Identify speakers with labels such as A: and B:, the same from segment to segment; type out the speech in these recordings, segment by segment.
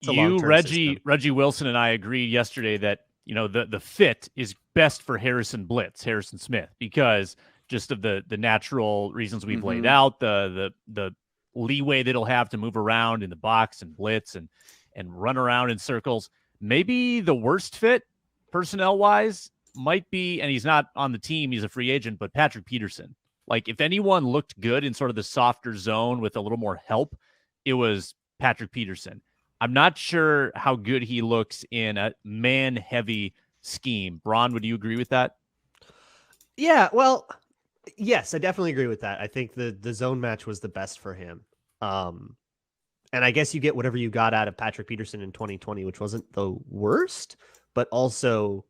A: Reggie Wilson and I agreed yesterday that, the fit is best for Harrison Smith, because just of the natural reasons we've laid out, the leeway that he'll have to move around in the box and blitz and run around in circles. Maybe the worst fit personnel-wise might be, and he's not on the team, he's a free agent, but Patrick Peterson. Like, if anyone looked good in sort of the softer zone with a little more help, it was Patrick Peterson. I'm not sure how good he looks in a man-heavy scheme. Braun, would you agree with that?
B: Yeah, well, yes, I definitely agree with that. I think the zone match was the best for him. And I guess you get whatever you got out of Patrick Peterson in 2020, which wasn't the worst, but also,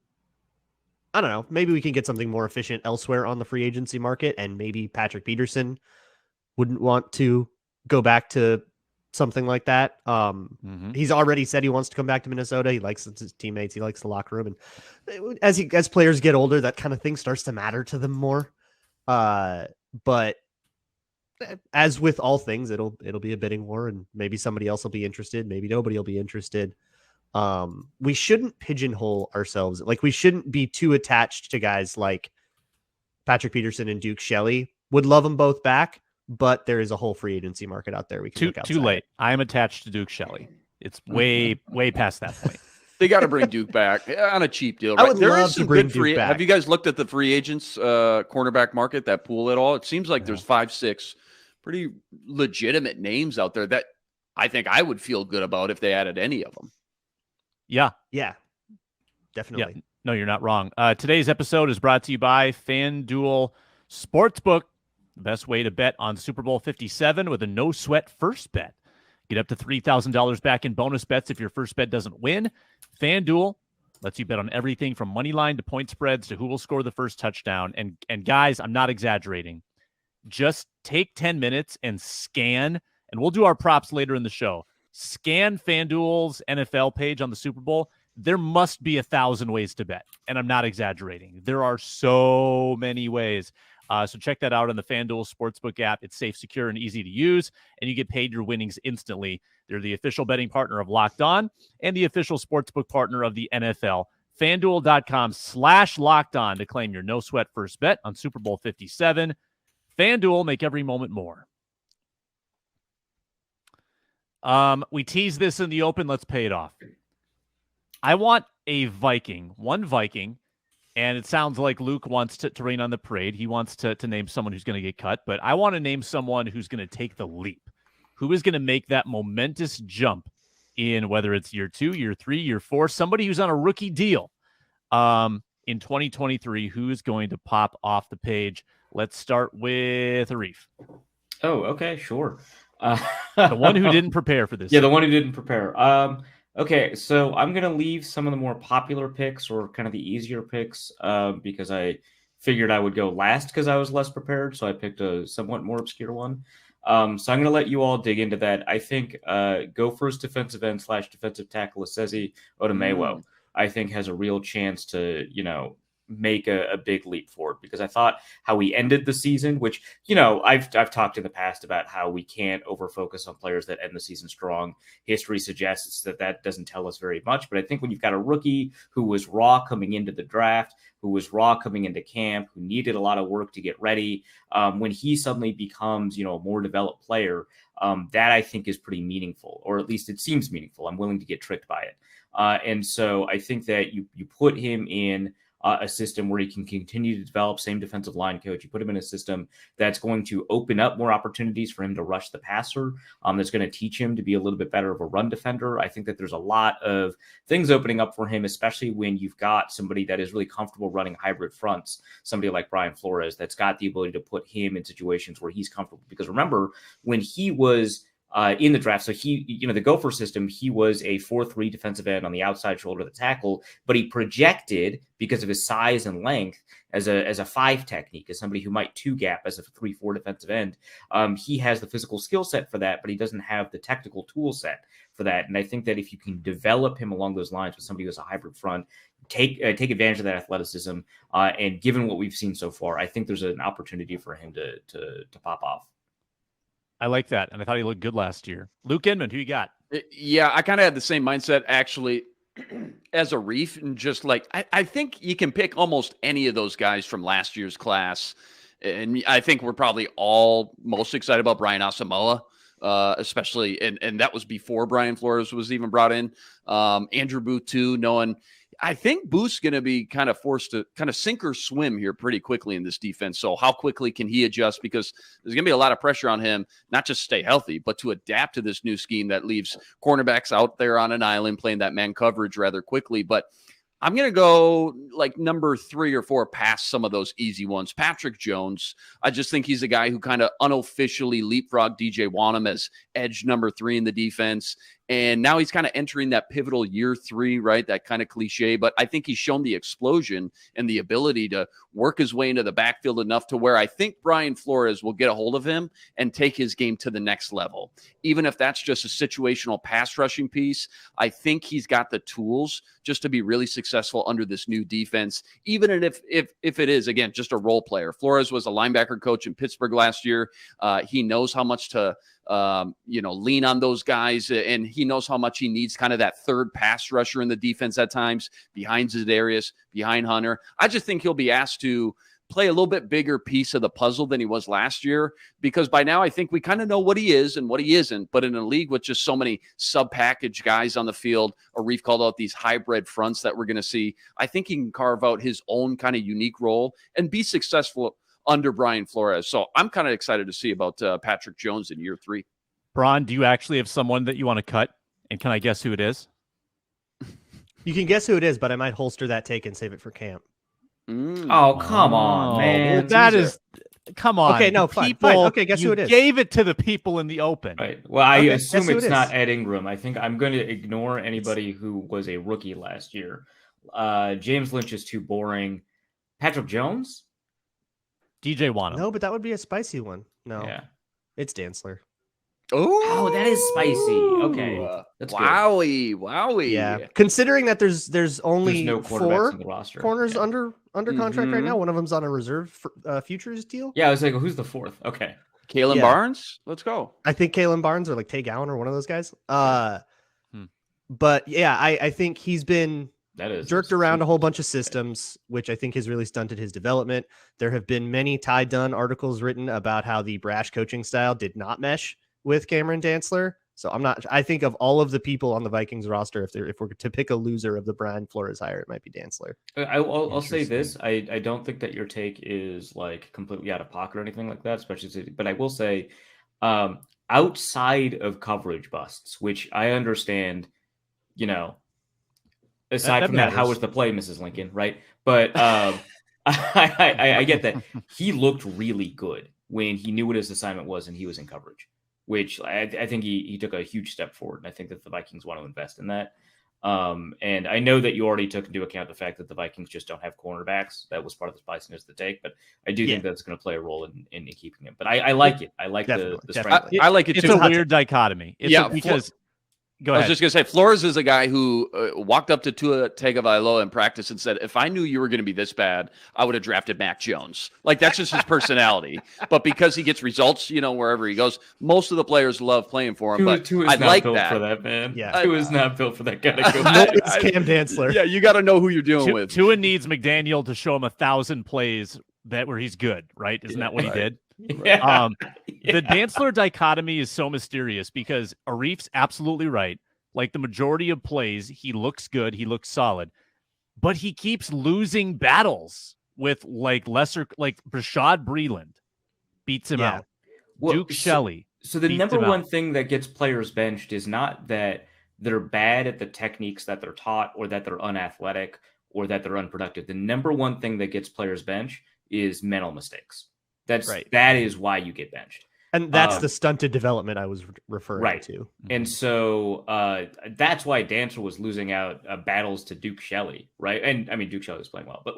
B: I don't know, maybe we can get something more efficient elsewhere on the free agency market, and maybe Patrick Peterson wouldn't want to go back to something like that. He's already said he wants to come back to Minnesota. He likes his teammates. He likes the locker room. And as players get older, that kind of thing starts to matter to them more. But as with all things, it'll be a bidding war, and maybe somebody else will be interested. Maybe nobody will be interested. We shouldn't pigeonhole ourselves. Like, we shouldn't be too attached to guys like Patrick Peterson and Duke Shelley. Would love them both back, but there is a whole free agency market out there. We can look outside. Too late.
A: I'm attached to Duke Shelley. It's way past that point.
C: They got to bring Duke back on a cheap deal.
B: Right? I would love to bring Duke back.
C: Have you guys looked at the free agents cornerback market, that pool at all? It seems like there's 5-6 pretty legitimate names out there that I think I would feel good about if they added any of them.
A: Yeah,
B: definitely.
A: Yeah. No, you're not wrong. Today's episode is brought to you by FanDuel Sportsbook. The best way to bet on Super Bowl 57 with a no-sweat first bet. Get up to $3,000 back in bonus bets if your first bet doesn't win. FanDuel lets you bet on everything from money line to point spreads to who will score the first touchdown. And guys, I'm not exaggerating. Just take 10 minutes and scan, and we'll do our props later in the show. Scan FanDuel's NFL page on the Super Bowl. There must be 1,000 ways to bet, and I'm not exaggerating. There are so many ways. So check that out on the FanDuel Sportsbook app. It's safe, secure, and easy to use, and you get paid your winnings instantly. They're the official betting partner of Locked On and the official sportsbook partner of the NFL. FanDuel.com/LockedOn to claim your no-sweat first bet on Super Bowl 57. FanDuel, make every moment more. We teased this in the open. Let's pay it off. I want one Viking, and it sounds like Luke wants to rain on the parade. He wants to name someone who's going to get cut, but I want to name someone who's going to take the leap, who is going to make that momentous jump in whether it's year 2, year 3, year 4, somebody who's on a rookie deal in 2023, who is going to pop off the page. Let's start with Arif.
D: Oh, okay, sure.
A: The one who didn't prepare for this.
D: Yeah, the one who didn't prepare. Okay, so I'm going to leave some of the more popular picks or kind of the easier picks because I figured I would go last because I was less prepared. So I picked a somewhat more obscure one. So I'm going to let you all dig into that. I think Gophers defensive end / defensive tackle kwesi-adofo-mensah, I think, has a real chance to, make a big leap forward, because I thought how we ended the season, which, I've talked in the past about how we can't overfocus on players that end the season strong. History suggests that doesn't tell us very much, but I think when you've got a rookie who was raw coming into the draft, who was raw coming into camp, who needed a lot of work to get ready, when he suddenly becomes, a more developed player, that I think is pretty meaningful, or at least it seems meaningful. I'm willing to get tricked by it. And so I think that you put him in a system where he can continue to develop, same defensive line coach. You put him in a system that's going to open up more opportunities for him to rush the passer, that's going to teach him to be a little bit better of a run defender. I think that there's a lot of things opening up for him, especially when you've got somebody that is really comfortable running hybrid fronts, somebody like Brian Flores, that's got the ability to put him in situations where he's comfortable. Because remember, when he was in the draft, so he, the Gopher system, he was a 4-3 defensive end on the outside shoulder of the tackle, but he projected because of his size and length as a 5 technique, as somebody who might 2-gap as a 3-4 defensive end. He has the physical skill set for that, but he doesn't have the technical tool set for that. And I think that if you can develop him along those lines with somebody who has a hybrid front, take advantage of that athleticism, and given what we've seen so far, I think there's an opportunity for him to pop off.
A: I like that. And I thought he looked good last year. Luke Inman, who you got?
C: Yeah, I kind of had the same mindset actually as Arif, and just like I think you can pick almost any of those guys from last year's class. And I think we're probably all most excited about Brian Asamoah, especially, and that was before Brian Flores was even brought in. Andrew Booth too, knowing I think Booth's going to be kind of forced to kind of sink or swim here pretty quickly in this defense. So how quickly can he adjust? Because there's going to be a lot of pressure on him, not just stay healthy, but to adapt to this new scheme that leaves cornerbacks out there on an island playing that man coverage rather quickly. But I'm going to go like number 3 or 4 past some of those easy ones. Patrick Jones. I just think he's a guy who kind of unofficially leapfrogged DJ Wanham as edge number 3 in the defense. And now he's kind of entering that pivotal year 3, right? That kind of cliche, but I think he's shown the explosion and the ability to work his way into the backfield enough to where I think Brian Flores will get a hold of him and take his game to the next level. Even if that's just a situational pass rushing piece, I think he's got the tools just to be really successful under this new defense, even if it is, again, just a role player. Flores was a linebacker coach in Pittsburgh last year. He knows how much to lean on those guys, and he knows how much he needs kind of that third pass rusher in the defense at times, behind Za'Darius, behind Hunter. I just think he'll be asked to play a little bit bigger piece of the puzzle than he was last year, because by now I think we kind of know what he is and what he isn't. But in a league with just so many sub-package guys on the field, Arif called out these hybrid fronts that we're going to see, I think he can carve out his own kind of unique role and be successful under Brian Flores. So I'm kind of excited to see about Patrick Jones in year 3.
A: Braun, do you actually have someone that you want to cut? And can I guess who it is?
B: You can guess who it is, but I might holster that take and save it for camp.
D: Oh, come on, man.
A: Well, that is, come on.
B: Okay, no, fine. Okay, guess who it is.
A: Gave it to the people in the open.
D: Right. Well, I assume it's
B: it
D: not Ed Ingram. I think I'm going to ignore anybody who was a rookie last year. James Lynch is too boring. Patrick Jones?
A: DJ Wanham.
B: No, but that would be a spicy one. No,
D: Yeah.
B: It's Dantzler.
C: Oh,
D: that is spicy. Okay. That's
C: wowie.
B: Yeah. Considering that there's only
D: no quarterbacks
B: 4
D: in the roster.
B: corners under contract right now. One of them's on a reserve futures deal.
D: Yeah, I was like, well, who's the 4th? Okay.
C: Kalen Barnes? Let's go.
B: I think Kalen Barnes or like Tay Gowan or one of those guys. But yeah, I think he's been jerked around a whole bunch of systems, which I think has really stunted his development. There have been many Ty Dunn articles written about how the brash coaching style did not mesh with Cameron Dantzler. So I think of all of the people on the Vikings roster, if we're to pick a loser of the Brian Flores hire, it might be Dantzler.
D: I'll say this. I don't think that your take is like completely out of pocket or anything like that, but I will say outside of coverage busts, which I understand, aside from that, how was the play, Mrs. Lincoln, right? But I get that. He looked really good when he knew what his assignment was and he was in coverage, which I think he took a huge step forward. And I think that the Vikings want to invest in that. And I know that you already took into account the fact that the Vikings just don't have cornerbacks. That was part of the spiciness of the take, but I do think that's going to play a role in keeping him. But I like it. I like the strength.
C: I like it too.
A: It's a weird dichotomy. Because go ahead.
C: I was just going to say, Flores is a guy who walked up to Tua Tagovailoa in practice and said, if I knew you were going to be this bad, I would have drafted Mac Jones. Like, that's just his personality. But because he gets results, wherever he goes, most of the players love playing for him.
D: Tua is not built for that, man.
B: Yeah.
D: Tua is not built for that kind of coach.
B: It's Cam Dantzler.
C: Yeah, you got to know who you're dealing with.
A: Tua needs McDaniel to show him 1,000 plays where he's good, right? Isn't that what he did?
D: Yeah.
A: The Dantzler dichotomy is so mysterious because Arif's absolutely right. Like the majority of plays, he looks good, he looks solid, but he keeps losing battles with lesser, like Rashad Breeland beats him out. Duke Shelley.
D: So the number one thing that gets players benched is not that they're bad at the techniques that they're taught or that they're unathletic or that they're unproductive. The number one thing that gets players benched is mental mistakes. That is why you get benched.
B: And that's the stunted development I was referring to.
D: And so that's why Dantzler was losing out battles to Duke Shelley, right? And I mean, Duke Shelley was playing well, but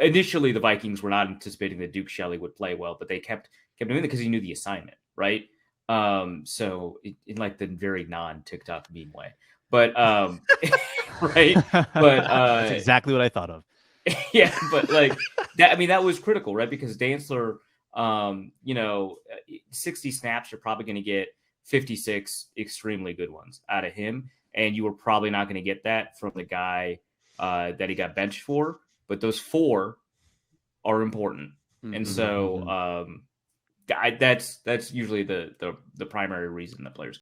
D: initially the Vikings were not anticipating that Duke Shelley would play well, but they kept doing it because he knew the assignment, right? So in like the very non-TikTok meme way, but right, but
A: that's exactly what I thought of.
D: Yeah, but like that, I mean, that was critical, right? Because Dantzler 60 snaps, you're probably going to get 56 extremely good ones out of him. And you were probably not going to get that from the guy that he got benched for. But those 4 are important. Mm-hmm. And so that's usually the primary reason that players